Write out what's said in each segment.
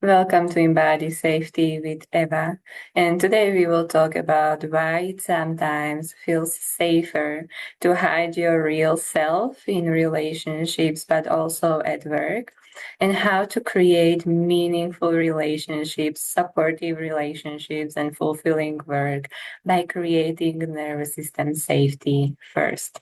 Welcome to Embody Safety with Eva. And today we will talk about why it sometimes feels safer to hide your real self in relationships, but also at work, and how to create meaningful relationships, supportive relationships, and fulfilling work by creating nervous system safety first.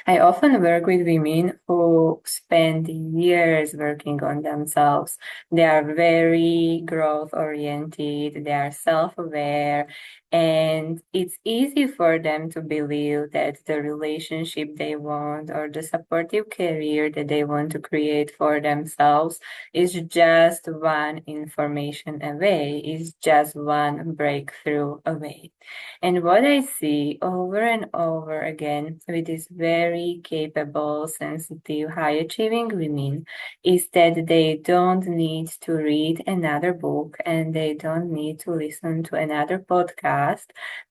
I often work with women who spend years working on themselves. They are very growth oriented, they are self aware, and it's easy for them to believe that the relationship they want or the supportive career that they want to create for themselves is just one information away, is just one breakthrough away. And what I see over and over again with these very capable, sensitive, high achieving women is that they don't need to read another book and they don't need to listen to another podcast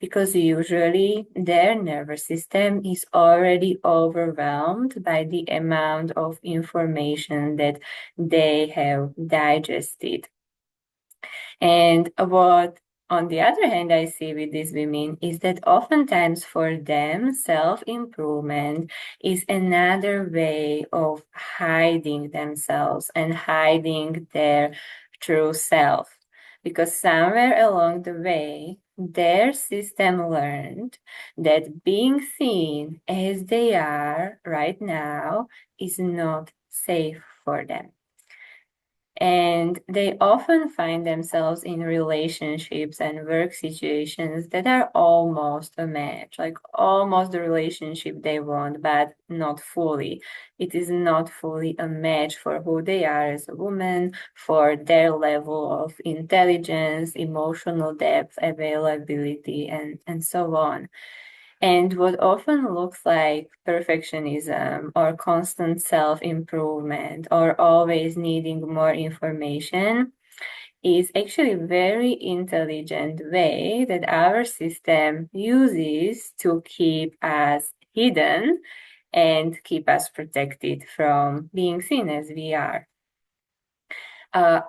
because usually their nervous system is already overwhelmed by the amount of information that they have digested. And what, on the other hand, I see with these women is that oftentimes for them, self improvement is another way of hiding themselves and hiding their true self. Because somewhere along the way, their system learned that being seen as they are right now is not safe for them. And they often find themselves in relationships and work situations that are almost a match, like almost the relationship they want, but not fully. It is not fully a match for who they are as a woman, for their level of intelligence, emotional depth, availability, and so on. And what often looks like perfectionism or constant self improvement or always needing more information is actually a very intelligent way that our system uses to keep us hidden and keep us protected from being seen as we are. Uh,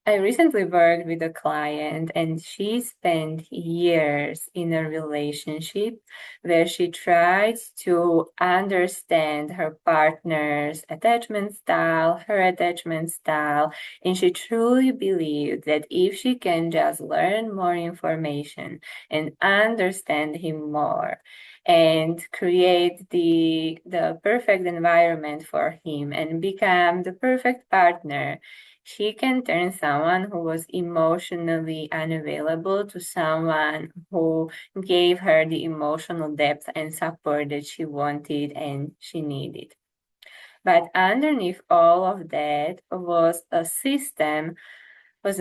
I recently worked with a client and she spent years in a relationship where she tried to understand her partner's attachment style, her attachment style, and she truly believed that if she can just learn more information and understand him more, and create the perfect environment for him and become the perfect partner, she can turn someone who was emotionally unavailable to someone who gave her the emotional depth and support that she wanted and she needed. But underneath all of that was a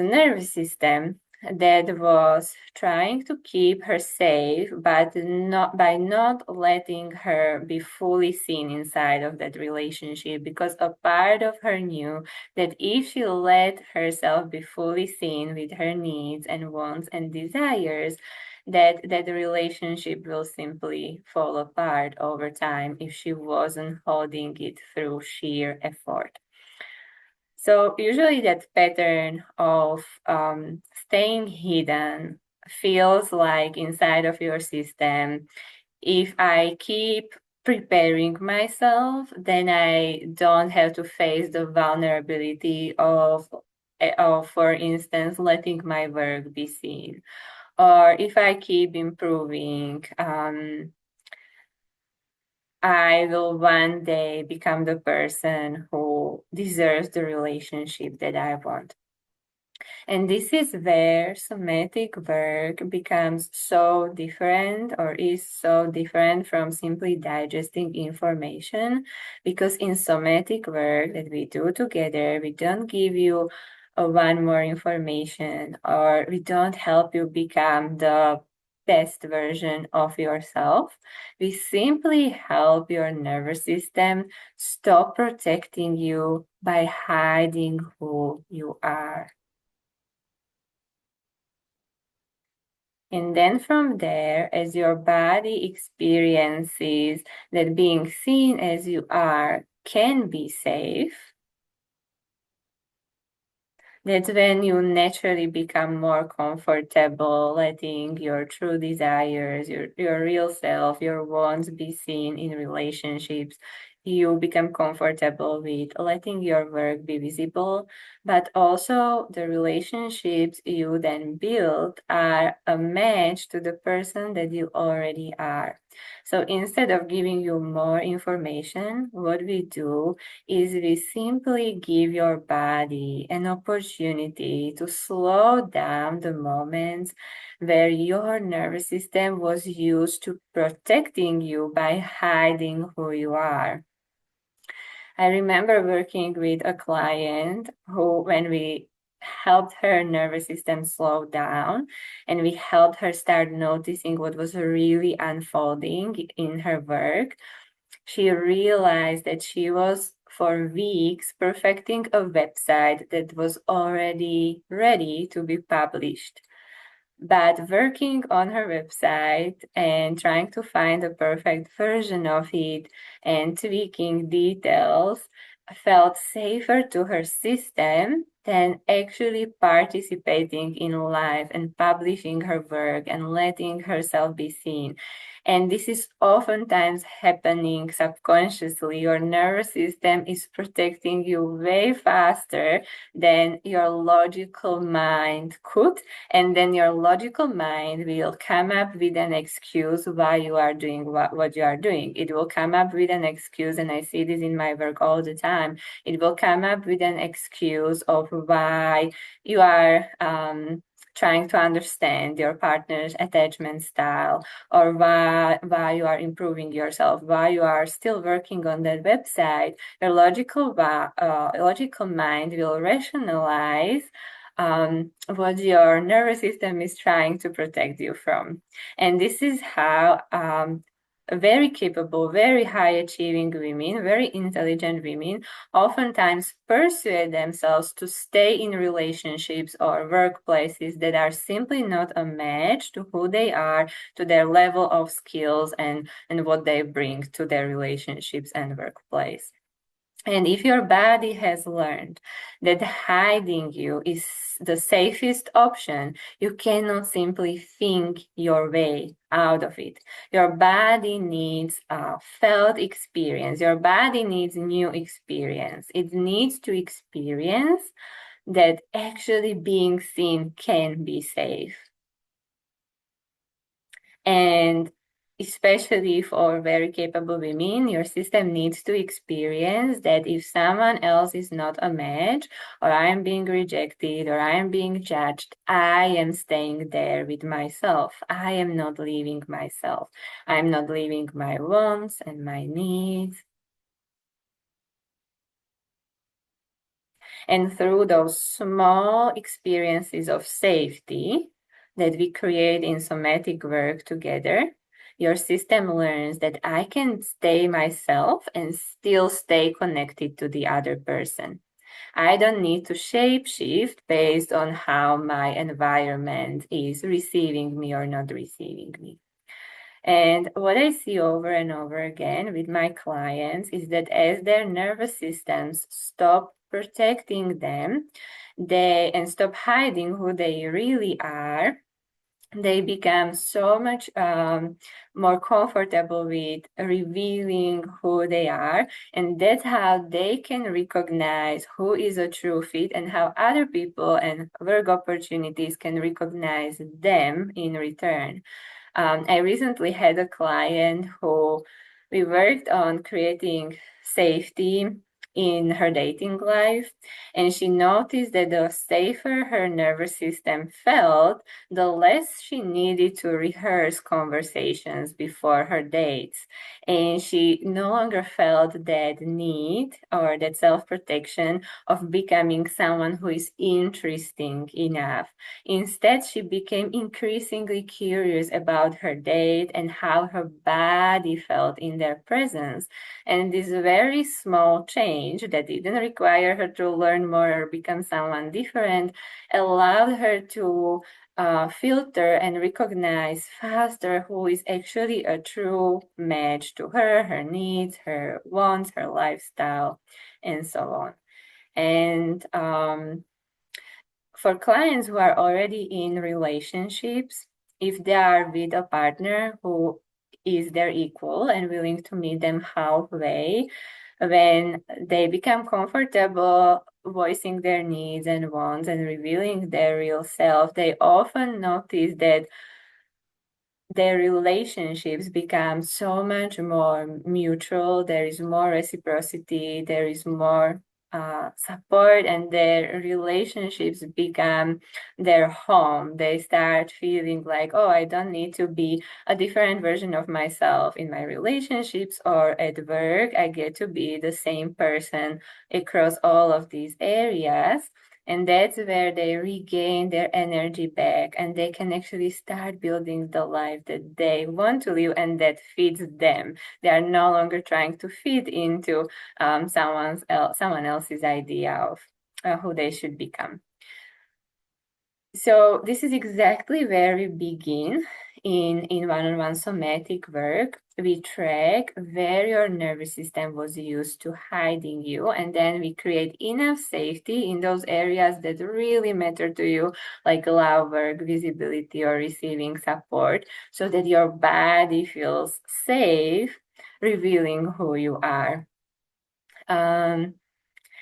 nervous system that was trying to keep her safe, but not by not letting her be fully seen inside of that relationship, because a part of her knew that if she let herself be fully seen with her needs and wants and desires, that the relationship will simply fall apart over time if she wasn't holding it through sheer effort. So usually that pattern of staying hidden feels like inside of your system, if I keep preparing myself, then I don't have to face the vulnerability of, for instance, letting my work be seen. Or if I keep improving, I will one day become the person who deserves the relationship that I want. And this is where somatic work becomes so different or is so different from simply digesting information. Because in somatic work that we do together, we don't give you one more information or we don't help you become the best version of yourself. We simply help your nervous system stop protecting you by hiding who you are. And then from there, as your body experiences that being seen as you are can be safe, That's when you naturally become more comfortable letting your true desires, your real self, your wants be seen in relationships. You become comfortable with letting your work be visible, but also the relationships you then build are a match to the person that you already are. So instead of giving you more information, what we do is we simply give your body an opportunity to slow down the moments where your nervous system was used to protecting you by hiding who you are. I remember working with a client who, when we helped her nervous system slow down and we helped her start noticing what was really unfolding in her work, she realized that she was for weeks perfecting a website that was already ready to be published. But working on her website and trying to find a perfect version of it and tweaking details felt safer to her system than actually participating in live and publishing her work and letting herself be seen. And this is oftentimes happening subconsciously. Your nervous system is protecting you way faster than your logical mind could, and then your logical mind will come up with an excuse why you are doing what you are doing. It will come up with an excuse, and I see this in my work all the time. It will come up with an excuse of why you are trying to understand your partner's attachment style, or why you are improving yourself, why you are still working on that website. Your logical mind will rationalize what your nervous system is trying to protect you from. And this is how very capable, very high achieving women, very intelligent women oftentimes persuade themselves to stay in relationships or workplaces that are simply not a match to who they are, to their level of skills and what they bring to their relationships and workplace. And if your body has learned that hiding you is the safest option, you cannot simply think your way out of it. Your body needs a felt experience. Your body needs new experience. It needs to experience that actually being seen can be safe. And especially for very capable women, your system needs to experience that if someone else is not a match, or I am being rejected, or I am being judged, I am staying there with myself. I am not leaving myself. I'm not leaving my wants and my needs. And through those small experiences of safety that we create in somatic work together, your system learns that I can stay myself and still stay connected to the other person. I don't need to shape shift based on how my environment is receiving me or not receiving me. And what I see over and over again with my clients is that as their nervous systems stop protecting them, and stop hiding who they really are, they become so much more comfortable with revealing who they are. And that's how they can recognize who is a true fit and how other people and work opportunities can recognize them in return. I recently had a client who we worked on creating safety in her dating life, and she noticed that the safer her nervous system felt, the less she needed to rehearse conversations before her dates. And she no longer felt that need or that self-protection of becoming someone who is interesting enough. Instead, she became increasingly curious about her date and how her body felt in their presence. And this very small change that didn't require her to learn more or become someone different allowed her to filter and recognize faster who is actually a true match to her, her needs, her wants, her lifestyle, and so on. And for clients who are already in relationships, if they are with a partner who is their equal and willing to meet them halfway, when they become comfortable voicing their needs and wants and revealing their real self, they often notice that their relationships become so much more mutual. There is more reciprocity, there is more support, and their relationships become their home. They start feeling like, oh, I don't need to be a different version of myself in my relationships or at work. I get to be the same person across all of these areas. And that's where they regain their energy back and they can actually start building the life that they want to live and that fits them. They are no longer trying to fit into someone else's idea of who they should become. So this is exactly where we begin in one-on-one somatic work. We track where your nervous system was used to hiding you, and then we create enough safety in those areas that really matter to you, like love work, visibility, or receiving support, so that your body feels safe revealing who you are.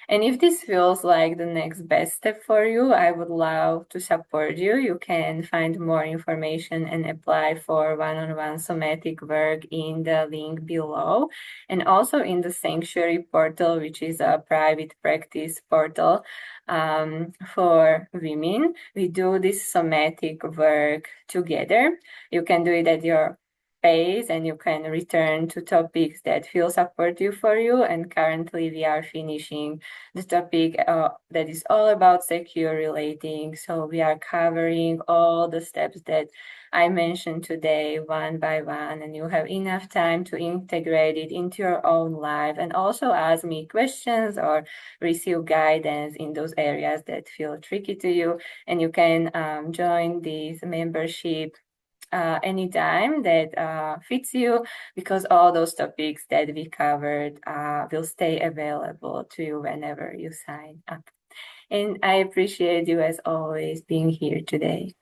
And if this feels like the next best step for you, I would love to support you. You can find more information and apply for one-on-one somatic work in the link below. And also in the Sanctuary portal, which is a private practice portal for women. We do this somatic work together. You can do it at your pace and you can return to topics that feel supportive for you. And currently we are finishing the topic that is all about secure relating. So we are covering all the steps that I mentioned today one by one, and you have enough time to integrate it into your own life and also ask me questions or receive guidance in those areas that feel tricky to you. And you can join this membership anytime that fits you, because all those topics that we covered will stay available to you whenever you sign up. And I appreciate you as always being here today.